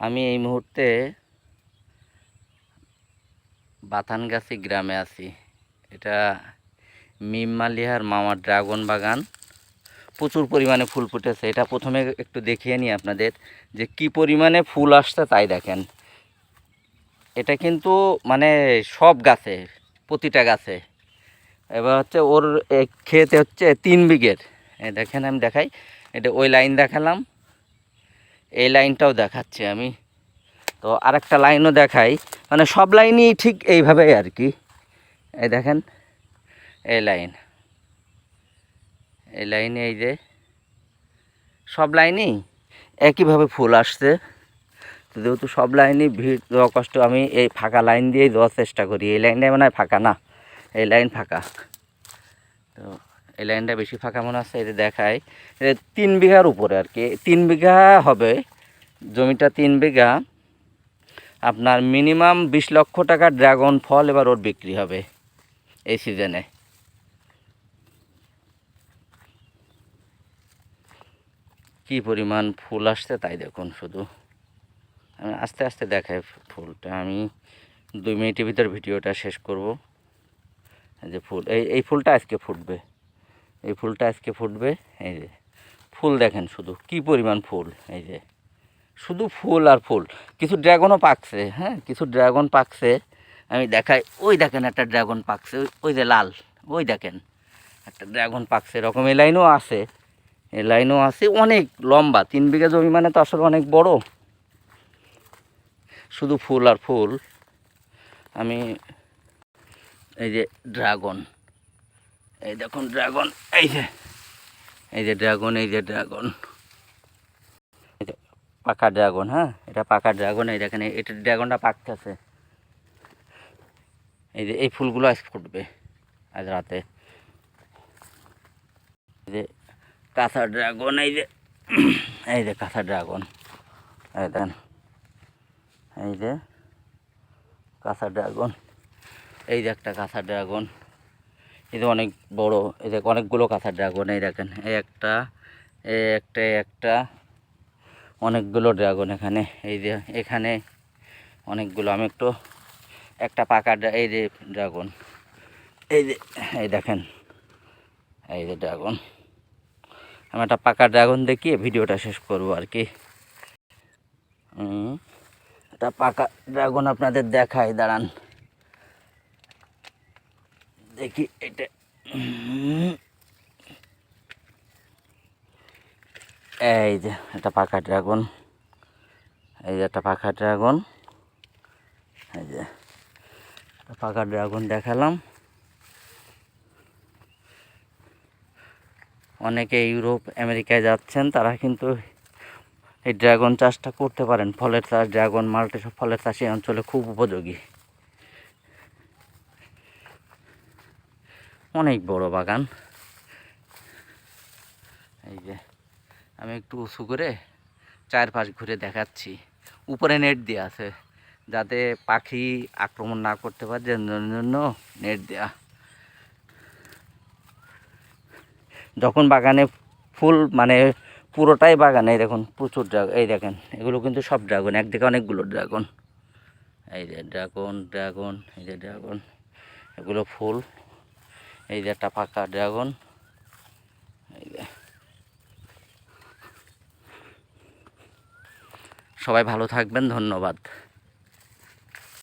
আমি এই মুহূর্তে বাথানগাছি গ্রামে আছি। এটা মিমমালিহার মামার ড্রাগন বাগান। প্রচুর পরিমাণে ফুল ফুটেছে। এটা প্রথমে একটু দেখিয়ে নিই আপনাদের যে কি পরিমাণে ফুল আসছে তাই দেখেন। এটা কিন্তু মানে সব গাছে, প্রতিটা গাছে। এবার হচ্ছে ওর ক্ষেতে হচ্ছে 3 বিঘের। দেখেন আমি দেখাই, এটা ওই লাইন দেখালাম, এই লাইনটাও দেখাচ্ছি আমি। তো আরেকটা লাইনও দেখাই, মানে সব লাইনই ঠিক এইভাবেই আর কি। এই দেখেন এই লাইনে এই যে সব লাইনেই একইভাবে ফুল আসছে। যেহেতু সব লাইনই ভিড় দেওয়া কষ্ট, আমি এই ফাঁকা লাইন দিয়েই দেওয়ার চেষ্টা করি। এই লাইনটা মনে হয় ফাঁকা না, এই লাইন ফাঁকা। তো এই লাইনটা বেশি ফাঁকা মনে হচ্ছে। এই যে দেখায় 3 বিঘার উপরে আর কি, 3 বিঘা হবে জমিটা, 3 বিঘা। আপনার মিনিমাম 20 লক্ষ টাকা ড্রাগন ফল এবার ওর বিক্রি হবে এই সিজনে। কি পরিমাণ ফুল আসছে তাই দেখুন। শুধু আমি আস্তে আস্তে দেখাই ফুলটা। আমি 2 মিনিটের ভিতর ভিডিওটা শেষ করব। এই যে ফুল, এই ফুলটা আজকে ফুটবে, এই ফুলটা আজকে ফুটবে। এই যে ফুল দেখেন শুধু কি পরিমাণ ফুল। এই যে শুধু ফুল আর ফুল। কিছু ড্রাগনও পাকছে, হ্যাঁ কিছু ড্রাগন পাকছে, আমি দেখাই। ওই দেখেন একটা ড্রাগন পাকছে, ওই যে লাল, ওই দেখেন একটা ড্রাগন পাকছে। এরকম এই লাইনও আছে, এই লাইনও আছে। অনেক লম্বা, 3 বিঘা জমি মানে তো আসলে অনেক বড়। শুধু ফুল আর ফুল। আমি এই যে ড্রাগন, এই দেখুন ড্রাগন, এই যে ড্রাগন, এই যে ড্রাগন, এই যে পাকা ড্রাগন। হ্যাঁ এটা পাকা ড্রাগন। এই দেখেন এটা ড্রাগনটা পাকতেছে। এই যে এই ফুলগুলো আজ ফুটবে আজ রাতে। এই যে কাঁচা ড্রাগন, এই যে কাঁচা ড্রাগন, এই দেখেন এই যে কাঁচা ড্রাগন, এই যে একটা কাঁচা ড্রাগন। এই যে অনেক বড়, এই যে অনেকগুলো কাঁচা ড্রাগন। এই দেখেন এই একটা, এই একটা, একটা, অনেকগুলো ড্রাগন এখানে। এই যে এখানে অনেকগুলো। আমি একটু একটা পাকা এই যে ড্রাগন, এই যে এই দেখেন এই যে ড্রাগন। আমি একটা পাকা ড্রাগন দেখিয়ে ভিডিওটা শেষ করব আর কি। একটা পাকা ড্রাগন আপনাদের দেখাই, দাঁড়ান দেখি এটা। এই যে একটা পাকা ড্রাগন, এই যে একটা পাকা ড্রাগন, এই যে একটা পাকা ড্রাগন দেখালাম। অনেকে ইউরোপ আমেরিকায় যাচ্ছেন, তারা কিন্তু এই ড্রাগন চাষটা করতে পারেন। ফলের চাষ, ড্রাগন, মাল্টি সব ফলের চাষ এই অঞ্চলে খুব উপযোগী। অনেক বড় বাগান। এই যে আমি একটু উঁচু করে চারপাশ ঘুরে দেখাচ্ছি। উপরে নেট দেওয়া আছে যাতে পাখি আক্রমণ না করতে পারে, জন্য নেট দেওয়া। যখন বাগানে ফুল মানে পুরোটাই বাগানে দেখুন প্রচুর ড্রাগন। এই দেখেন এগুলো কিন্তু সব ড্রাগন, একদিকে অনেকগুলো ড্রাগন। এই যে ড্রাগন, ড্রাগন, এই যে ড্রাগন, এগুলো ফুল। এই যে একটা পাকা ড্রাগন। এই যে সবাই ভালো থাকবেন, ধন্যবাদ।